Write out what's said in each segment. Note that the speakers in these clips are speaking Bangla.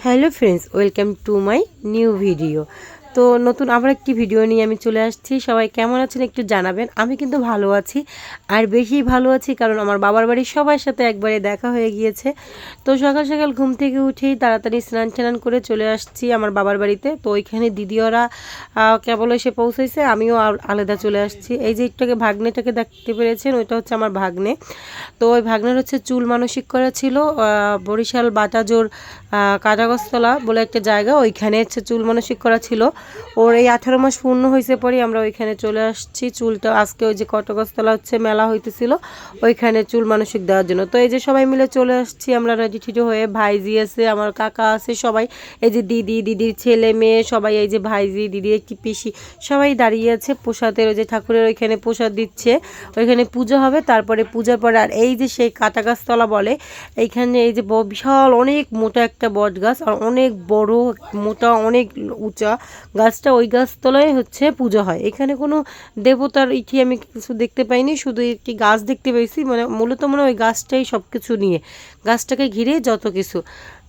Hello friends, welcome to my new video. তো নতুন আবার একটি ভিডিও নিয়ে আমি চলে আসছি। সবাই কেমন আছেন একটু জানাবেন। আমি কিন্তু ভালো আছি, আর বেশি ভালো আছি কারণ আমার বাবার বাড়ির সবার সাথে একবারে দেখা হয়ে গিয়েছে। তো সকাল সকাল ঘুম থেকে উঠেই তাড়াতাড়ি স্নান টান করে চলে আসছি আমার বাবার বাড়িতে। তো ওইখানে দিদিওরা কেবল এসে পৌঁছেছে, আমিও আলাদা চলে আসছি। এই যে একটাকে ভাগ্নেটাকে দেখতে পেরেছেন, ওইটা হচ্ছে আমার ভাগ্নে। তো ওই ভাগ্নের হচ্ছে চুল মানসিক করা ছিল বরিশাল বাটাজোর কাজাগস্তলা বলে একটা জায়গা, ওইখানে হচ্ছে চুল মানসিক করা ছিল। ওর এই 18 মাস পূর্ণ হয়েছে পরে আমরা ওইখানে চলে আসছি। চুলটা আজকে ওই যে কটকস্তলা হচ্ছে মেলা হইতেছিল, ওইখানে চুল মানসিক দেওয়ার জন্য। তো এই যে সবাই মিলে চলে আসছি আমরা রেডি টিডি হয়ে। ভাইজি আছে, আমার কাকা আছে, সবাই এই যে দিদির ছেলে মেয়ে সবাই, এই যে ভাইজি দিদি একটি পিসি সবাই দাঁড়িয়ে আছে। প্রসাদের ওই যে ঠাকুরের ওইখানে প্রসাদ দিচ্ছে, ওইখানে পুজো হবে। তারপরে পূজার পরে আর এই যে সেই কাটা গাছতলা বলে, এইখানে এই যে বিশাল অনেক মোটা একটা বট গাছ, আর অনেক বড় মোটা অনেক উঁচা গাছটা, ওই গাছতলায় হচ্ছে পুজো হয়। এখানে কোনো দেবতার ইটি আমি কিছু দেখতে পাইনি, শুধু একটি গাছ দেখতে পেয়েছি, মানে মূলত মনে ওই গাছটাই সব কিছু নিয়ে, গাছটাকে ঘিরে যত কিছু।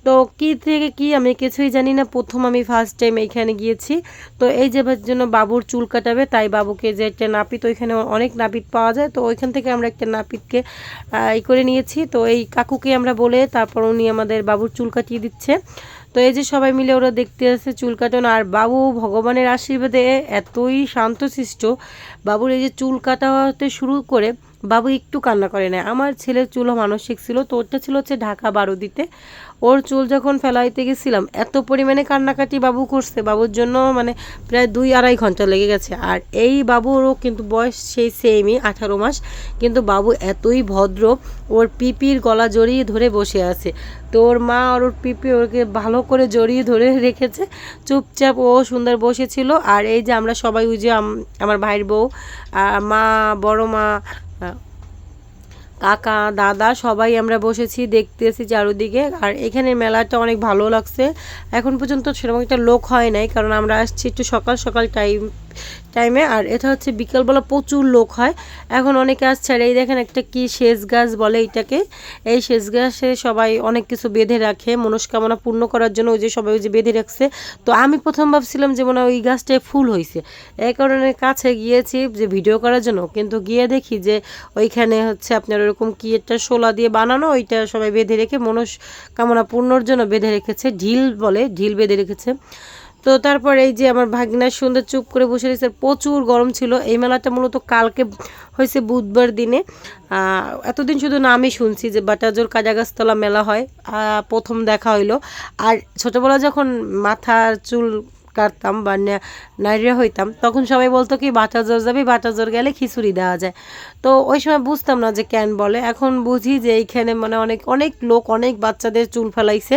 তো কী থেকে কি আমি কিছুই জানি না, প্রথম আমি ফার্স্ট টাইম এইখানে গিয়েছি। তো এই যে জন্য বাবুর চুল কাটাবে, তাই বাবুকে যে একটা নাপিত, ওইখানে অনেক নাপিত পাওয়া যায়, তো ওইখান থেকে আমরা একটা নাপিতকে করে নিয়েছি। তো এই কাকুকে আমরা বলে তারপর উনি আমাদের বাবুর চুল কাটিয়ে দিচ্ছে। তো এই যে সবাই মিলে ওরা দেখতে আসছে চুল কাটানো, আর বাবু ভগবানের আশীর্বাদে এতই শান্তশিষ্ট। বাবুর এই যে চুল কাটা হতে শুরু করে বাবু একটু কান্না করে না। আমার ছেলের চুলও মানসিক ছিল, তো ওটা ছিল হচ্ছে ঢাকা বারোদিতে। ওর চুল যখন ফেলাইতে গেছিলাম এত পরিমাণে কান্নাকাটি বাবু করছে, বাবুর জন্য মানে প্রায় 2-2.5 ঘন্টা লেগে গেছে। আর এই বাবুরও কিন্তু বয়স সেই সেমই 18 মাস, কিন্তু বাবু এতই ভদ্র, ওর পিপির গলা জড়িয়ে ধরে বসে আছে। তো ওর মা আর ওর পিপি ওকে ভালো করে জড়িয়ে ধরে রেখেছে, চুপচাপ ও সুন্দর বসেছিল। আর এই যে আমরা সবাই, ওই যে আমার ভাইয়ের বউ, মা, বড় মা, কাকা, দাদা সবাই আমরা বসেছি, দেখতেছি চারোদিকে। আর এখানে মেলাটা অনেক ভালো লাগছে। এখন পর্যন্ত সেরকম একটা লোক হয় নাই, কারণ আমরা আসছি একটু সকাল সকাল টাইমে। আর এটা হচ্ছে বিকালবেলা প্রচুর লোক হয়, এখন অনেকে আসছে। আর এই দেখেন একটা কি সেচ গাছ বলে এইটাকে, এই সেচ গাছে সবাই অনেক কিছু বেঁধে রাখে মনস্কামনা পূর্ণ করার জন্য, ওই যে সবাই ওই যে বেঁধে রাখছে। তো আমি প্রথম ভাবছিলাম যে মনে হয় ওই গাছটায় ফুল হয়েছে, এই কারণে কাছে গিয়েছি যে ভিডিও করার জন্য, কিন্তু গিয়ে দেখি যে ওইখানে হচ্ছে আপনার ওরকম কি একটা শোলা দিয়ে বানানো, ওইটা সবাই বেঁধে রেখে মনস্কামনা পূর্ণর জন্য বেঁধে রেখেছে, ঢিল বলে, ঢিল বেঁধে রেখেছে। তো তারপর এই যে আমার ভাগিনা সুন্দর চুপ করে বসে রয়েছে, প্রচুর গরম ছিল। এই মেলাটা মূলত কালকে হয়েছে বুধবার দিনে। এতদিন শুধু নামই শুনছি যে বাটাজোর কাজাগাছতলা মেলা হয়, প্রথম দেখা হইলো। আর ছোটোবেলা যখন মাথার চুল কাটতাম বা নারীরা হইতাম, তখন সবাই বলতো কি বাটাজোর যাবি, বাটাজোর গেলে খিচুড়ি দেওয়া যায়। তো ওই সময় বুঝতাম না যে কেন বলে, এখন বুঝি যে এইখানে মানে অনেক অনেক লোক, অনেক বাচ্চাদের চুল ফেলাইছে।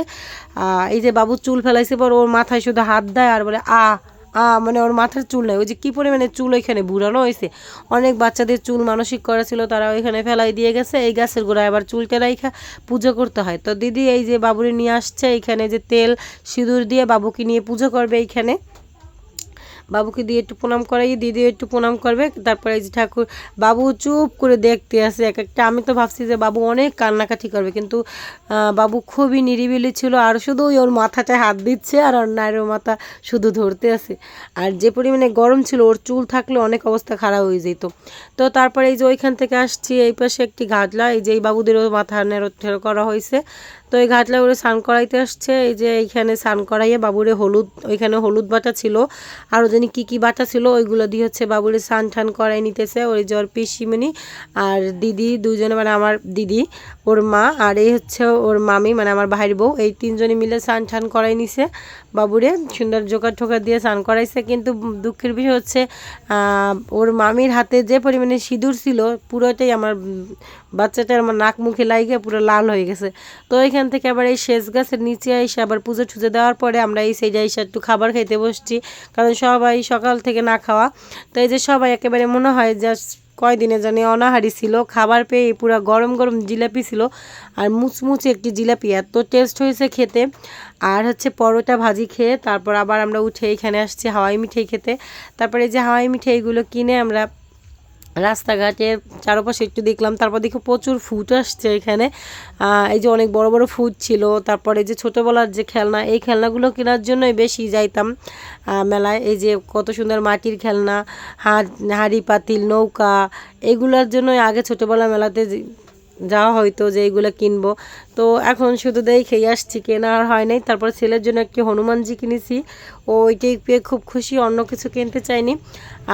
এই যে বাবু চুল ফেলাইছে পর ওর মাথায় শুধু হাত দেয় আর বলে মানে ওর মাথার চুল নাই, ওই যে কী পরিমাণে চুল ওইখানে বুড়ানো হয়েছে। অনেক বাচ্চাদের চুল মানসিক করা ছিল, তারা ওইখানে ফেলাই দিয়ে গেছে। এই গাছের গোড়ায় আবার চুলটা রাইখা পুজো করতে হয়। তো দিদি এই যে বাবুরে নিয়ে আসছে, এইখানে যে তেল সিঁদুর দিয়ে বাবুকে নিয়ে পুজো করবে এইখানে। বাবুকে দিয়ে একটু প্রণাম করাই, দিদি একটু প্রণাম করবে। তারপরে এই যে ঠাকুর, বাবু চুপ করে দেখতে আসে এক একটা। আমি তো ভাবছি যে বাবু অনেক কান্নাকাটি করবে, কিন্তু বাবু খুবই নিরিবিলি ছিল, আর শুধু ওর মাথাটায় হাত দিচ্ছে আর ওর নাইরের মাথা শুধু ধরতে আছে। আর যে পরিমাণে গরম ছিল, ওর চুল থাকলে অনেক অবস্থা খারাপ হয়ে যেত। তো তারপরে এই যে ওইখান থেকে আসছি, এই পাশে একটি ঘাটলা, এই যে এই বাবুদেরও মাথা নেড়ো করা হয়েছে। তো এই ঘাটলা করে স্নান করাইতে আসছে। এই যে এইখানে স্নান করাইয়ে বাবুরে হলুদ, ওইখানে হলুদ বাটা ছিল, আরও জানি কী বাটা ছিল, ওইগুলো দিয়ে হচ্ছে বাবুরে স্নান টান করাই নিতেছে। ওই জ্বর পিসিমণি আর দিদি দুজনে, মানে আমার দিদি, ওর মা, আর এই হচ্ছে ওর মামি মানে আমার ভাইয়ের বউ, এই তিনজনে মিলে স্নান টান করাই নিছে বাবুরে, সুন্দর জোগাড় ঠোকার দিয়ে স্নান করাইছে। কিন্তু দুঃখের বিষয় হচ্ছে ওর মামির হাতে যে পরিমাণে সিঁদুর ছিল, পুরোটাই আমার বাচ্চাটার আমার নাক মুখে লাগিয়ে পুরো লাল হয়ে গেছে। তো এখান থেকে আবার এই সেচ গাছের নিচে এসে আবার পুজো টুজো দেওয়ার পরে আমরা এই সেই এসে একটু খাবার খাইতে বসছি, কারণ সবাই সকাল থেকে না খাওয়া। তো এই যে সবাই একেবারে মনে হয় জাস্ট কয়দিনে জানি অনাহারি ছিল, খাবার পেয়ে পুরো গরম গরম জিলাপি ছিল, আর মুচমুচে একটি জিলাপি, এত টেস্ট হয়েছে খেতে। আর হচ্ছে পরোটা ভাজি খেয়ে তারপর আবার আমরা উঠে এখানে আসছি হাওয়াই মিঠাই খেতে। তারপরে এই যে হাওয়াই মিঠাইগুলো কিনে আমরা রাস্তাঘাটের চারপাশে একটু দেখলাম, তারপর দেখি প্রচুর ফুড আসছে এখানে। এই যে অনেক বড় বড় ফুড ছিল, তারপরে যে ছোটোবেলার যে খেলনা, এই খেলনাগুলো কেনার জন্যই বেশি যাইতাম মেলায়। এই যে কত সুন্দর মাটির খেলনা, হাঁড়ি পাতিল, নৌকা, এগুলোর জন্যই আগে ছোটোবেলা মেলাতে যাওয়া হয়তো যে এইগুলো কিনবো। তো এখন শুধু দেখেই আসছি, কেনা আর হয় নাই। তারপর ছেলের জন্য একটি হনুমানজি কিনেছি, ও ওইটাই পেয়ে খুব খুশি, অন্য কিছু কিনতে চাইনি।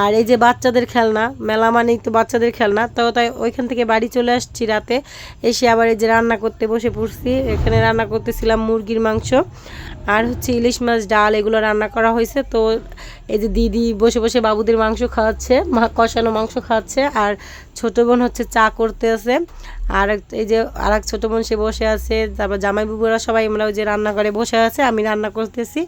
আর এই যে বাচ্চাদের খেলনা, মেলা মানেই তো বাচ্চাদের খেলনা, তো তাই ওইখান থেকে বাড়ি চলে আসছি রাতে, এসে আবার এই যে রান্না করতে বসে পড়ছি। এখানে রান্না করতেছিলাম মুরগির মাংস আর হচ্ছে ইলিশ মাছ, ডাল, এগুলো রান্না করা হয়েছে। তো এই যে দিদি বসে বসে বাবুদের মাংস খাওয়াচ্ছে, কষানো মাংস খাওয়াচ্ছে, আর ছোটো বোন হচ্ছে চা করতে আছে। আর এই যে আর এক ছোটো বোন সে বসে আছে, তারপর জামাইবাবুরা সবাই আমরা ওই যে রান্না করে বসে আছে, আমি রান্না করতেছি।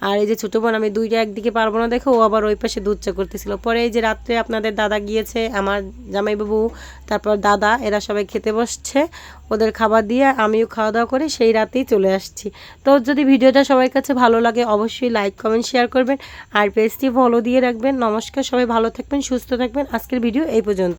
আর এই যে ছোটো বোন, আমি দুইটা একদিকে পারবো না দেখো, ও আবার ওই পাশে দুধ চা করতেছিল। পরে এই যে রাত্রে আপনাদের দাদা গিয়েছে, আমার জামাইবাবু, তারপর দাদা, এরা সবাই খেতে বসছে, ওদের খাবার দিয়ে আমিও খাওয়া দাওয়া করে সেই রাতেই চলে আসছি। তো যদি ভিডিওটা সবার কাছে ভালো লাগে অবশ্যই লাইক কমেন্ট শেয়ার করবেন, আর পেজটি ফলো দিয়ে রাখবেন। নমস্কার, সবাই ভালো থাকবেন, সুস্থ থাকবেন। আজকের ভিডিও এই পর্যন্ত।